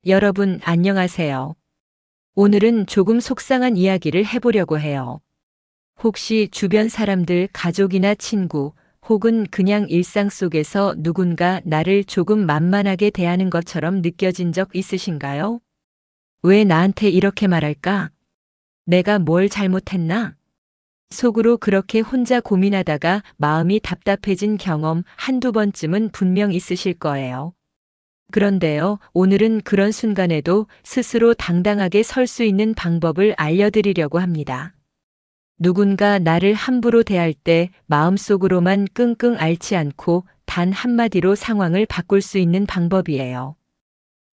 여러분, 안녕하세요. 오늘은 조금 속상한 이야기를 해보려고 해요. 혹시 주변 사람들, 가족이나 친구, 혹은 그냥 일상 속에서 누군가 나를 조금 만만하게 대하는 것처럼 느껴진 적 있으신가요? 왜 나한테 이렇게 말할까? 내가 뭘 잘못했나? 속으로 그렇게 혼자 고민하다가 마음이 답답해진 경험 한두 번쯤은 분명 있으실 거예요. 그런데요, 오늘은 그런 순간에도 스스로 당당하게 설 수 있는 방법을 알려드리려고 합니다. 누군가 나를 함부로 대할 때 마음속으로만 끙끙 앓지 않고 단 한마디로 상황을 바꿀 수 있는 방법이에요.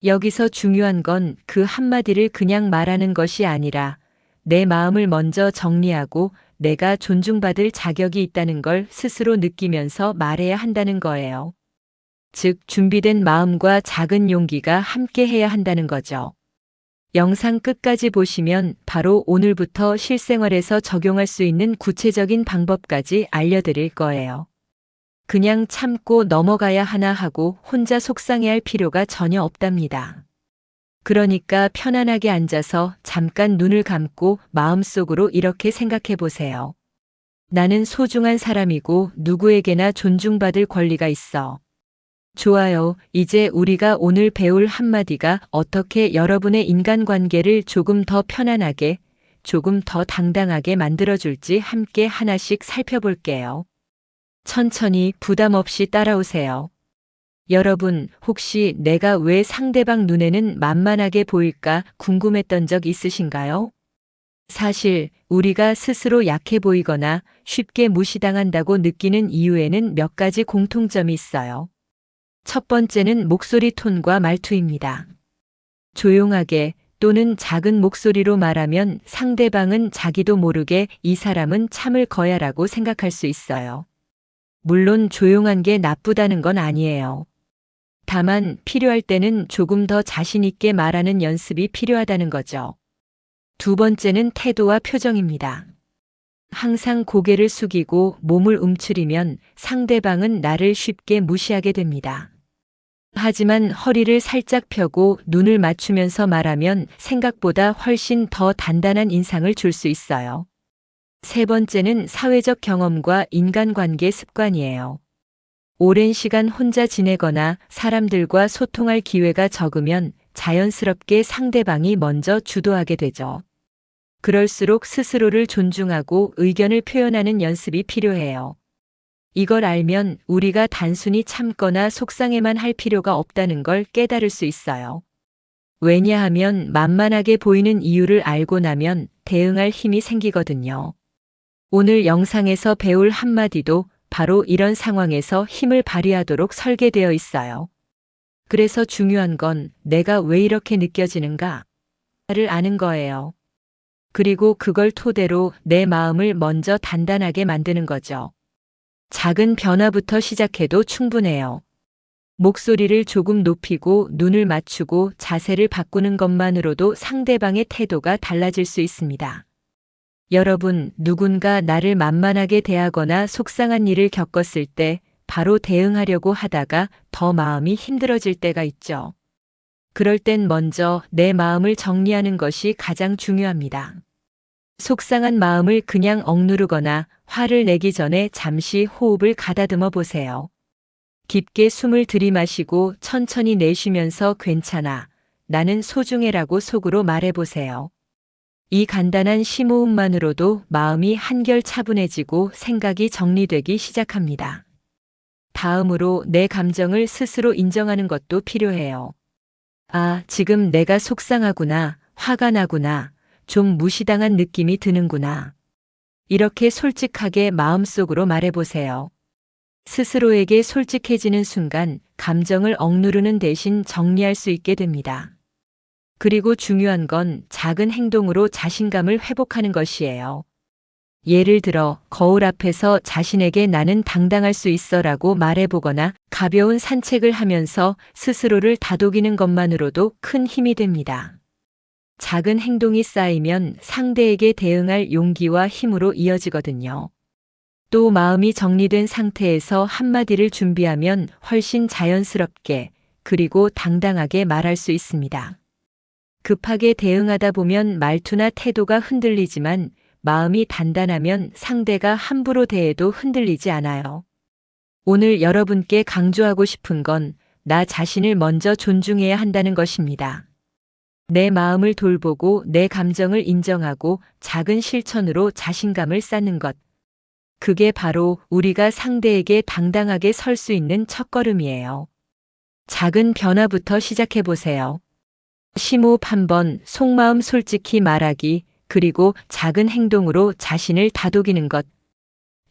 여기서 중요한 건 그 한마디를 그냥 말하는 것이 아니라 내 마음을 먼저 정리하고 내가 존중받을 자격이 있다는 걸 스스로 느끼면서 말해야 한다는 거예요. 즉, 준비된 마음과 작은 용기가 함께 해야 한다는 거죠. 영상 끝까지 보시면 바로 오늘부터 실생활에서 적용할 수 있는 구체적인 방법까지 알려드릴 거예요. 그냥 참고 넘어가야 하나 하고 혼자 속상해할 필요가 전혀 없답니다. 그러니까 편안하게 앉아서 잠깐 눈을 감고 마음속으로 이렇게 생각해 보세요. 나는 소중한 사람이고 누구에게나 존중받을 권리가 있어. 좋아요. 이제 우리가 오늘 배울 한마디가 어떻게 여러분의 인간관계를 조금 더 편안하게, 조금 더 당당하게 만들어줄지 함께 하나씩 살펴볼게요. 천천히 부담 없이 따라오세요. 여러분, 혹시 내가 왜 상대방 눈에는 만만하게 보일까 궁금했던 적 있으신가요? 사실 우리가 스스로 약해 보이거나 쉽게 무시당한다고 느끼는 이유에는 몇 가지 공통점이 있어요. 첫 번째는 목소리 톤과 말투입니다. 조용하게 또는 작은 목소리로 말하면 상대방은 자기도 모르게 이 사람은 참을 거야라고 생각할 수 있어요. 물론 조용한 게 나쁘다는 건 아니에요. 다만 필요할 때는 조금 더 자신 있게 말하는 연습이 필요하다는 거죠. 두 번째는 태도와 표정입니다. 항상 고개를 숙이고 몸을 움츠리면 상대방은 나를 쉽게 무시하게 됩니다. 하지만 허리를 살짝 펴고 눈을 맞추면서 말하면 생각보다 훨씬 더 단단한 인상을 줄 수 있어요. 세 번째는 사회적 경험과 인간관계 습관이에요. 오랜 시간 혼자 지내거나 사람들과 소통할 기회가 적으면 자연스럽게 상대방이 먼저 주도하게 되죠. 그럴수록 스스로를 존중하고 의견을 표현하는 연습이 필요해요. 이걸 알면 우리가 단순히 참거나 속상해만 할 필요가 없다는 걸 깨달을 수 있어요. 왜냐하면 만만하게 보이는 이유를 알고 나면 대응할 힘이 생기거든요. 오늘 영상에서 배울 한마디도 바로 이런 상황에서 힘을 발휘하도록 설계되어 있어요. 그래서 중요한 건 내가 왜 이렇게 느껴지는가를 아는 거예요. 그리고 그걸 토대로 내 마음을 먼저 단단하게 만드는 거죠. 작은 변화부터 시작해도 충분해요. 목소리를 조금 높이고 눈을 맞추고 자세를 바꾸는 것만으로도 상대방의 태도가 달라질 수 있습니다. 여러분, 누군가 나를 만만하게 대하거나 속상한 일을 겪었을 때 바로 대응하려고 하다가 더 마음이 힘들어질 때가 있죠. 그럴 땐 먼저 내 마음을 정리하는 것이 가장 중요합니다. 속상한 마음을 그냥 억누르거나 화를 내기 전에 잠시 호흡을 가다듬어 보세요. 깊게 숨을 들이마시고 천천히 내쉬면서 괜찮아, 나는 소중해라고 속으로 말해보세요. 이 간단한 심호흡만으로도 마음이 한결 차분해지고 생각이 정리되기 시작합니다. 다음으로 내 감정을 스스로 인정하는 것도 필요해요. 아, 지금 내가 속상하구나, 화가 나구나, 좀 무시당한 느낌이 드는구나. 이렇게 솔직하게 마음속으로 말해보세요. 스스로에게 솔직해지는 순간 감정을 억누르는 대신 정리할 수 있게 됩니다. 그리고 중요한 건 작은 행동으로 자신감을 회복하는 것이에요. 예를 들어 거울 앞에서 자신에게 나는 당당할 수 있어라고 말해보거나 가벼운 산책을 하면서 스스로를 다독이는 것만으로도 큰 힘이 됩니다. 작은 행동이 쌓이면 상대에게 대응할 용기와 힘으로 이어지거든요. 또 마음이 정리된 상태에서 한마디를 준비하면 훨씬 자연스럽게 그리고 당당하게 말할 수 있습니다. 급하게 대응하다 보면 말투나 태도가 흔들리지만 마음이 단단하면 상대가 함부로 대해도 흔들리지 않아요. 오늘 여러분께 강조하고 싶은 건 나 자신을 먼저 존중해야 한다는 것입니다. 내 마음을 돌보고 내 감정을 인정하고 작은 실천으로 자신감을 쌓는 것. 그게 바로 우리가 상대에게 당당하게 설 수 있는 첫걸음이에요. 작은 변화부터 시작해 보세요. 심호흡 한번, 속마음 솔직히 말하기, 그리고 작은 행동으로 자신을 다독이는 것.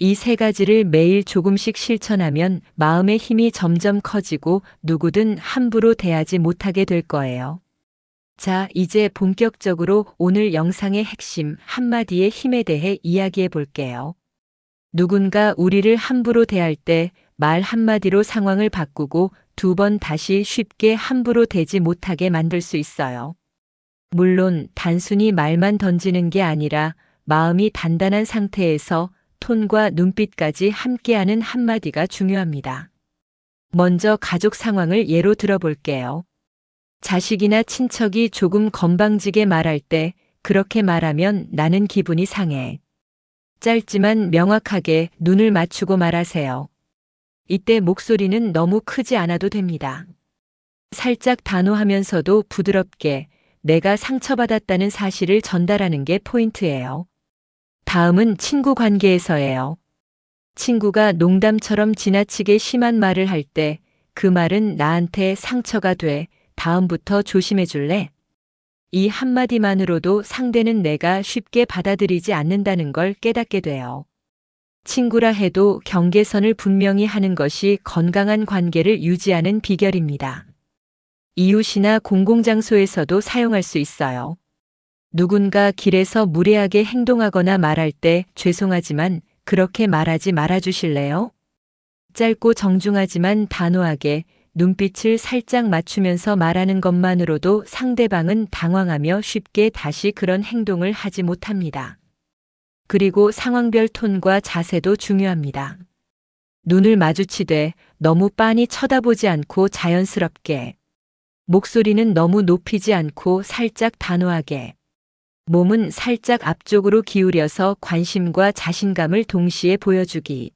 이 세 가지를 매일 조금씩 실천하면 마음의 힘이 점점 커지고 누구든 함부로 대하지 못하게 될 거예요. 자, 이제 본격적으로 오늘 영상의 핵심 한마디의 힘에 대해 이야기해 볼게요. 누군가 우리를 함부로 대할 때 말 한마디로 상황을 바꾸고 두 번 다시 쉽게 함부로 대지 못하게 만들 수 있어요. 물론 단순히 말만 던지는 게 아니라 마음이 단단한 상태에서 톤과 눈빛까지 함께하는 한마디가 중요합니다. 먼저 가족 상황을 예로 들어볼게요. 자식이나 친척이 조금 건방지게 말할 때 그렇게 말하면 나는 기분이 상해. 짧지만 명확하게 눈을 맞추고 말하세요. 이때 목소리는 너무 크지 않아도 됩니다. 살짝 단호하면서도 부드럽게 내가 상처받았다는 사실을 전달하는 게 포인트예요. 다음은 친구 관계에서예요. 친구가 농담처럼 지나치게 심한 말을 할 때 그 말은 나한테 상처가 돼. 다음부터 조심해 줄래? 이 한마디만으로도 상대는 내가 쉽게 받아들이지 않는다는 걸 깨닫게 돼요. 친구라 해도 경계선을 분명히 하는 것이 건강한 관계를 유지하는 비결입니다. 이웃이나 공공장소에서도 사용할 수 있어요. 누군가 길에서 무례하게 행동하거나 말할 때 죄송하지만 그렇게 말하지 말아주실래요? 짧고 정중하지만 단호하게 눈빛을 살짝 맞추면서 말하는 것만으로도 상대방은 당황하며 쉽게 다시 그런 행동을 하지 못합니다. 그리고 상황별 톤과 자세도 중요합니다. 눈을 마주치되 너무 빤히 쳐다보지 않고 자연스럽게, 목소리는 너무 높이지 않고 살짝 단호하게, 몸은 살짝 앞쪽으로 기울여서 관심과 자신감을 동시에 보여주기.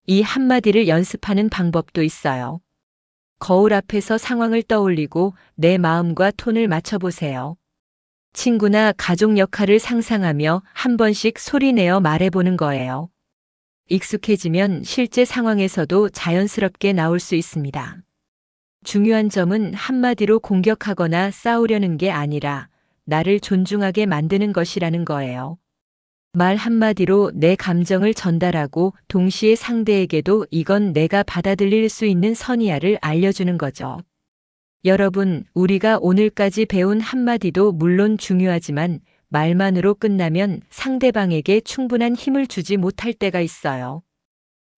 이 한마디를 연습하는 방법도 있어요. 거울 앞에서 상황을 떠올리고 내 마음과 톤을 맞춰보세요. 친구나 가족 역할을 상상하며 한 번씩 소리내어 말해보는 거예요. 익숙해지면 실제 상황에서도 자연스럽게 나올 수 있습니다. 중요한 점은 한마디로 공격하거나 싸우려는 게 아니라 나를 존중하게 만드는 것이라는 거예요. 말 한마디로 내 감정을 전달하고 동시에 상대에게도 이건 내가 받아들일 수 있는 선이야를 알려주는 거죠. 여러분, 우리가 오늘까지 배운 한마디도 물론 중요하지만 말만으로 끝나면 상대방에게 충분한 힘을 주지 못할 때가 있어요.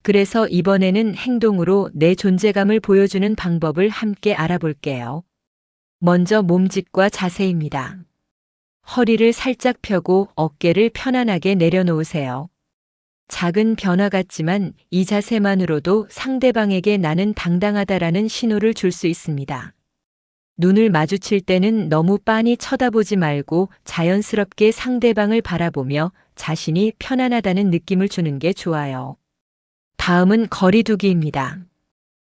그래서 이번에는 행동으로 내 존재감을 보여주는 방법을 함께 알아볼게요. 먼저 몸짓과 자세입니다. 허리를 살짝 펴고 어깨를 편안하게 내려놓으세요. 작은 변화 같지만 이 자세만으로도 상대방에게 나는 당당하다라는 신호를 줄 수 있습니다. 눈을 마주칠 때는 너무 빤히 쳐다보지 말고 자연스럽게 상대방을 바라보며 자신이 편안하다는 느낌을 주는 게 좋아요. 다음은 거리두기입니다.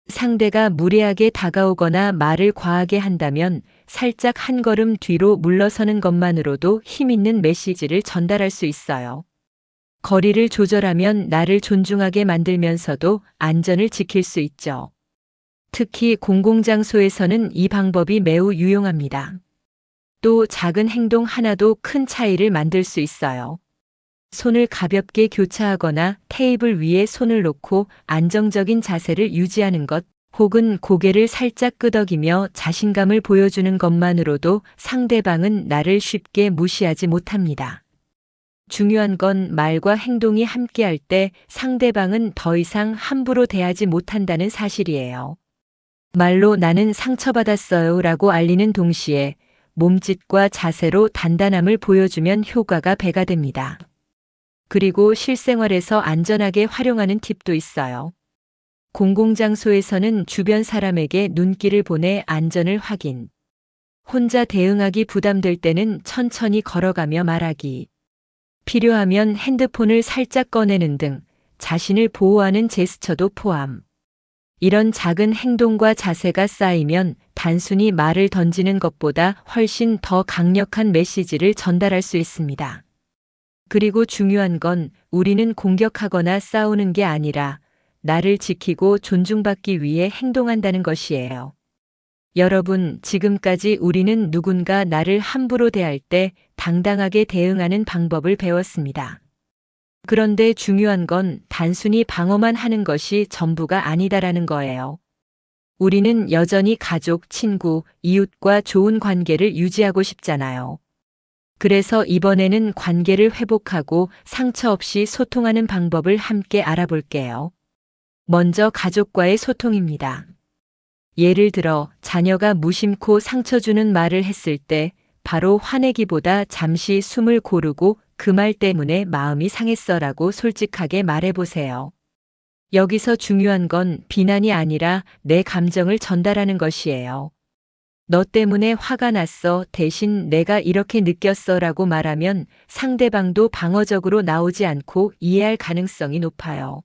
상대가 무례하게 다가오거나 말을 과하게 한다면 살짝 한 걸음 뒤로 물러서는 것만으로도 힘 있는 메시지를 전달할 수 있어요. 거리를 조절하면 나를 존중하게 만들면서도 안전을 지킬 수 있죠. 특히 공공장소에서는 이 방법이 매우 유용합니다. 또 작은 행동 하나도 큰 차이를 만들 수 있어요. 손을 가볍게 교차하거나 테이블 위에 손을 놓고 안정적인 자세를 유지하는 것, 혹은 고개를 살짝 끄덕이며 자신감을 보여주는 것만으로도 상대방은 나를 쉽게 무시하지 못합니다. 중요한 건 말과 행동이 함께할 때 상대방은 더 이상 함부로 대하지 못한다는 사실이에요. 말로 나는 상처받았어요 라고 알리는 동시에 몸짓과 자세로 단단함을 보여주면 효과가 배가 됩니다. 그리고 실생활에서 안전하게 활용하는 팁도 있어요. 공공장소에서는 주변 사람에게 눈길을 보내 안전을 확인, 혼자 대응하기 부담될 때는 천천히 걸어가며 말하기. 필요하면 핸드폰을 살짝 꺼내는 등 자신을 보호하는 제스처도 포함. 이런 작은 행동과 자세가 쌓이면 단순히 말을 던지는 것보다 훨씬 더 강력한 메시지를 전달할 수 있습니다. 그리고 중요한 건 우리는 공격하거나 싸우는 게 아니라 나를 지키고 존중받기 위해 행동한다는 것이에요. 여러분, 지금까지 우리는 누군가 나를 함부로 대할 때 당당하게 대응하는 방법을 배웠습니다. 그런데 중요한 건 단순히 방어만 하는 것이 전부가 아니다라는 거예요. 우리는 여전히 가족, 친구, 이웃과 좋은 관계를 유지하고 싶잖아요. 그래서 이번에는 관계를 회복하고 상처 없이 소통하는 방법을 함께 알아볼게요. 먼저 가족과의 소통입니다. 예를 들어 자녀가 무심코 상처 주는 말을 했을 때 바로 화내기보다 잠시 숨을 고르고 그 말 때문에 마음이 상했어라고 솔직하게 말해보세요. 여기서 중요한 건 비난이 아니라 내 감정을 전달하는 것이에요. 너 때문에 화가 났어. 대신 내가 이렇게 느꼈어라고 말하면 상대방도 방어적으로 나오지 않고 이해할 가능성이 높아요.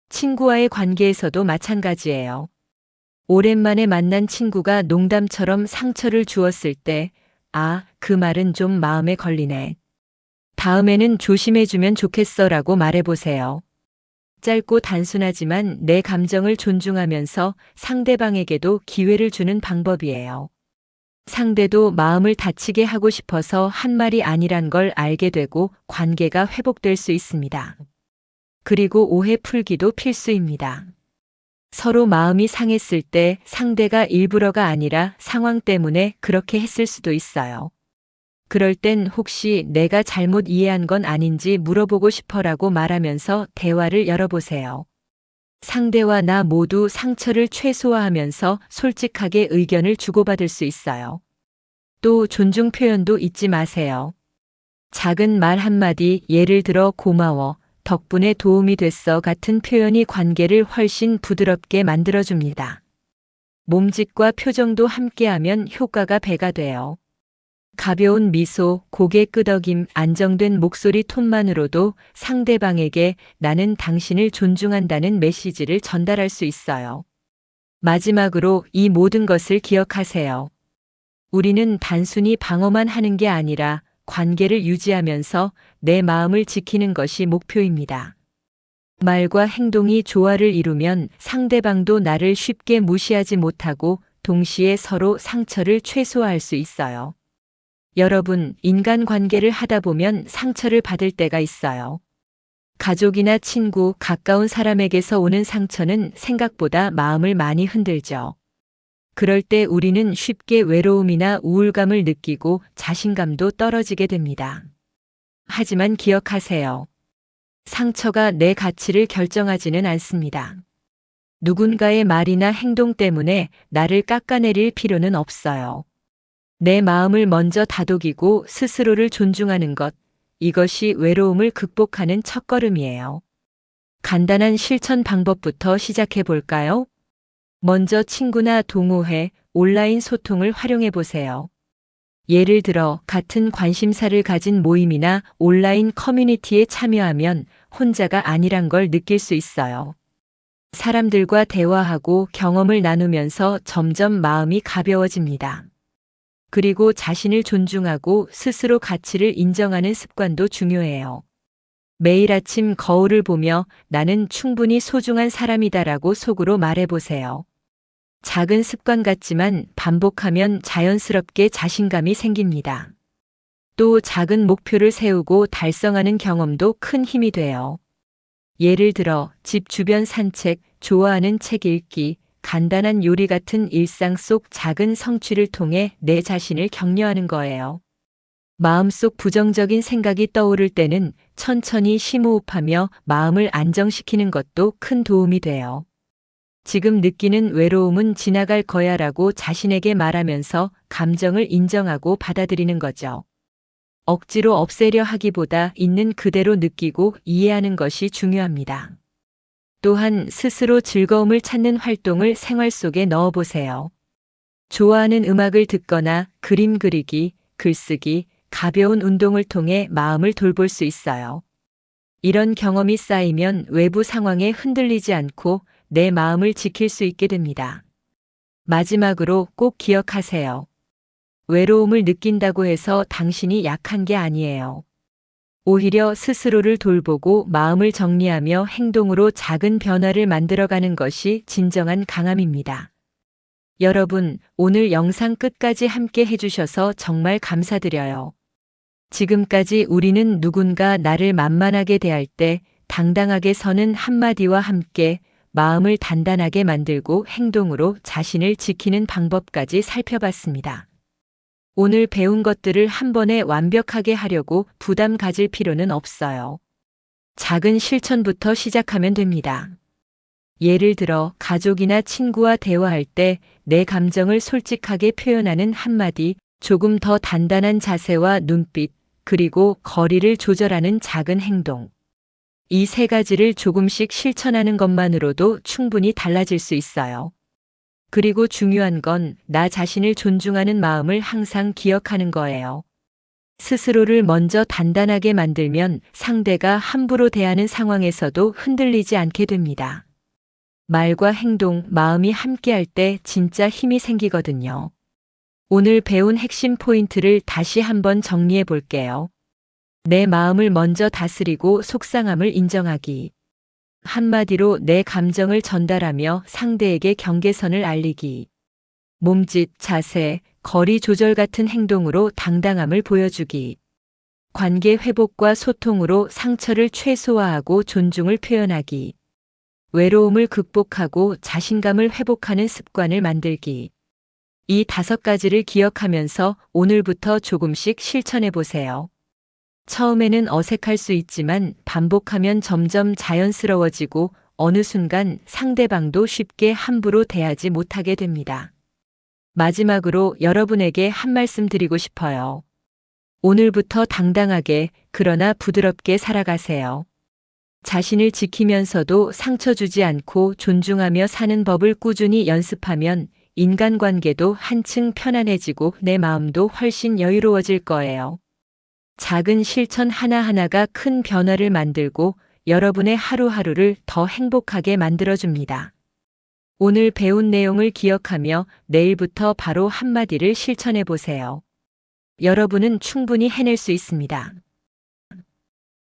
친구와의 관계에서도 마찬가지예요. 오랜만에 만난 친구가 농담처럼 상처를 주었을 때, 아, 그 말은 좀 마음에 걸리네. 다음에는 조심해주면 좋겠어라고 말해보세요. 짧고 단순하지만 내 감정을 존중하면서 상대방에게도 기회를 주는 방법이에요. 상대도 마음을 다치게 하고 싶어서 한 말이 아니란 걸 알게 되고 관계가 회복될 수 있습니다. 그리고 오해 풀기도 필수입니다. 서로 마음이 상했을 때 상대가 일부러가 아니라 상황 때문에 그렇게 했을 수도 있어요. 그럴 땐 혹시 내가 잘못 이해한 건 아닌지 물어보고 싶어라고 말하면서 대화를 열어보세요. 상대와 나 모두 상처를 최소화하면서 솔직하게 의견을 주고받을 수 있어요. 또 존중 표현도 잊지 마세요. 작은 말 한마디, 예를 들어 고마워, 덕분에 도움이 됐어 같은 표현이 관계를 훨씬 부드럽게 만들어줍니다. 몸짓과 표정도 함께하면 효과가 배가 돼요. 가벼운 미소, 고개 끄덕임, 안정된 목소리 톤만으로도 상대방에게 나는 당신을 존중한다는 메시지를 전달할 수 있어요. 마지막으로 이 모든 것을 기억하세요. 우리는 단순히 방어만 하는 게 아니라 관계를 유지하면서 내 마음을 지키는 것이 목표입니다. 말과 행동이 조화를 이루면 상대방도 나를 쉽게 무시하지 못하고 동시에 서로 상처를 최소화할 수 있어요. 여러분, 인간관계를 하다 보면 상처를 받을 때가 있어요. 가족이나 친구, 가까운 사람에게서 오는 상처는 생각보다 마음을 많이 흔들죠. 그럴 때 우리는 쉽게 외로움이나 우울감을 느끼고 자신감도 떨어지게 됩니다. 하지만 기억하세요. 상처가 내 가치를 결정하지는 않습니다. 누군가의 말이나 행동 때문에 나를 깎아내릴 필요는 없어요. 내 마음을 먼저 다독이고 스스로를 존중하는 것, 이것이 외로움을 극복하는 첫걸음이에요. 간단한 실천 방법부터 시작해 볼까요? 먼저 친구나 동호회, 온라인 소통을 활용해 보세요. 예를 들어 같은 관심사를 가진 모임이나 온라인 커뮤니티에 참여하면 혼자가 아니란 걸 느낄 수 있어요. 사람들과 대화하고 경험을 나누면서 점점 마음이 가벼워집니다. 그리고 자신을 존중하고 스스로 가치를 인정하는 습관도 중요해요. 매일 아침 거울을 보며 나는 충분히 소중한 사람이다라고 속으로 말해보세요. 작은 습관 같지만 반복하면 자연스럽게 자신감이 생깁니다. 또 작은 목표를 세우고 달성하는 경험도 큰 힘이 돼요. 예를 들어 집 주변 산책, 좋아하는 책 읽기, 간단한 요리 같은 일상 속 작은 성취를 통해 내 자신을 격려하는 거예요. 마음속 부정적인 생각이 떠오를 때는 천천히 심호흡하며 마음을 안정시키는 것도 큰 도움이 돼요. 지금 느끼는 외로움은 지나갈 거야라고 자신에게 말하면서 감정을 인정하고 받아들이는 거죠. 억지로 없애려 하기보다 있는 그대로 느끼고 이해하는 것이 중요합니다. 또한 스스로 즐거움을 찾는 활동을 생활 속에 넣어보세요. 좋아하는 음악을 듣거나 그림 그리기, 글쓰기, 가벼운 운동을 통해 마음을 돌볼 수 있어요. 이런 경험이 쌓이면 외부 상황에 흔들리지 않고 내 마음을 지킬 수 있게 됩니다. 마지막으로 꼭 기억하세요. 외로움을 느낀다고 해서 당신이 약한 게 아니에요. 오히려 스스로를 돌보고 마음을 정리하며 행동으로 작은 변화를 만들어가는 것이 진정한 강함입니다. 여러분, 오늘 영상 끝까지 함께 해주셔서 정말 감사드려요. 지금까지 우리는 누군가 나를 만만하게 대할 때 당당하게 서는 한마디와 함께 마음을 단단하게 만들고 행동으로 자신을 지키는 방법까지 살펴봤습니다. 오늘 배운 것들을 한 번에 완벽하게 하려고 부담 가질 필요는 없어요. 작은 실천부터 시작하면 됩니다. 예를 들어 가족이나 친구와 대화할 때 내 감정을 솔직하게 표현하는 한마디, 조금 더 단단한 자세와 눈빛, 그리고 거리를 조절하는 작은 행동. 이 세 가지를 조금씩 실천하는 것만으로도 충분히 달라질 수 있어요. 그리고 중요한 건 나 자신을 존중하는 마음을 항상 기억하는 거예요. 스스로를 먼저 단단하게 만들면 상대가 함부로 대하는 상황에서도 흔들리지 않게 됩니다. 말과 행동, 마음이 함께할 때 진짜 힘이 생기거든요. 오늘 배운 핵심 포인트를 다시 한번 정리해 볼게요. 내 마음을 먼저 다스리고 속상함을 인정하기. 한마디로 내 감정을 전달하며 상대에게 경계선을 알리기. 몸짓, 자세, 거리 조절 같은 행동으로 당당함을 보여주기. 관계 회복과 소통으로 상처를 최소화하고 존중을 표현하기. 외로움을 극복하고 자신감을 회복하는 습관을 만들기. 이 5가지를 기억하면서 오늘부터 조금씩 실천해 보세요. 처음에는 어색할 수 있지만 반복하면 점점 자연스러워지고 어느 순간 상대방도 쉽게 함부로 대하지 못하게 됩니다. 마지막으로 여러분에게 한 말씀 드리고 싶어요. 오늘부터 당당하게, 그러나 부드럽게 살아가세요. 자신을 지키면서도 상처 주지 않고 존중하며 사는 법을 꾸준히 연습하면 인간관계도 한층 편안해지고 내 마음도 훨씬 여유로워질 거예요. 작은 실천 하나하나가 큰 변화를 만들고 여러분의 하루하루를 더 행복하게 만들어줍니다. 오늘 배운 내용을 기억하며 내일부터 바로 한마디를 실천해 보세요. 여러분은 충분히 해낼 수 있습니다.